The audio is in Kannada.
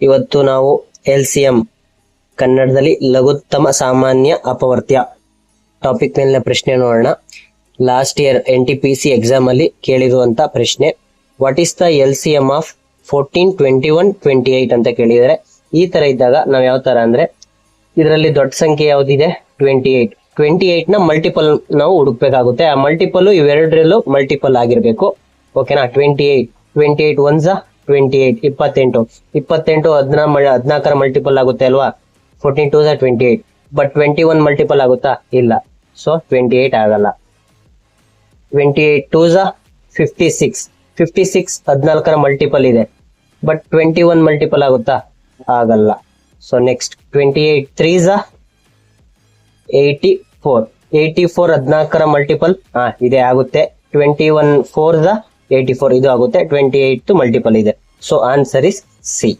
ಇವತ್ತು ನಾವು LCM ಕನ್ನಡದಲ್ಲಿ ಲಘುತ್ತಮ ಸಾಮಾನ್ಯ ಅಪವರ್ತ್ಯ ಟಾಪಿಕ್ ಮೇಲಿನ ಪ್ರಶ್ನೆ ನೋಡೋಣ. ಲಾಸ್ಟ್ ಇಯರ್ NTPC ಎಕ್ಸಾಮ್ ಅಲ್ಲಿ ಕೇಳಿರುವಂತ ಪ್ರಶ್ನೆ, what is the LCM of 14, 21, 28 ಅಂತ ಕೇಳಿದರೆ, ಈ ತರ ಇದ್ದಾಗ ನಾವು ಯಾವ ತರ ಅಂದ್ರೆ, ಇದರಲ್ಲಿ ದೊಡ್ಡ ಸಂಖ್ಯೆ ಯಾವ್ದಿದೆ 28 ನ ಮಲ್ಟಿಪಲ್ ನಾವು ಹುಡುಕ್ಬೇಕಾಗುತ್ತೆ. ಆ ಮಲ್ಟಿಪಲ್ ಇವೆರಡರಲ್ಲೂ ಮಲ್ಟಿಪಲ್ ಆಗಿರ್ಬೇಕು. ಓಕೆನಾ? 28 ಒನ್ಸ 28, 28 14ರ ಮಲ್ಟಿಪಲ್ ಆಗುತ್ತೆ ಅಲ್ವಾ? 14 2 28. ಬಟ್ 21 ಮಲ್ಟಿಪಲ್ ಆಗುತ್ತಾ? ಇಲ್ಲ. ಸೊ 28 ಆಗಲ್ಲ. 28 2 56. 14ರ ಮಲ್ಟಿಪಲ್ ಇದೆ, ಬಟ್ 21 ಮಲ್ಟಿಪಲ್ ಆಗುತ್ತಾ? ಆಗಲ್ಲ. So next 28 3 84. 14ರ ಮಲ್ಟಿಪಲ್ ಇದೇ ಆಗುತ್ತೆ. 21 4 84, ಇದು ಆಗುತ್ತೆ. 28 ಮಲ್ಟಿಪಲ್ ಇದೆ. So answer is C.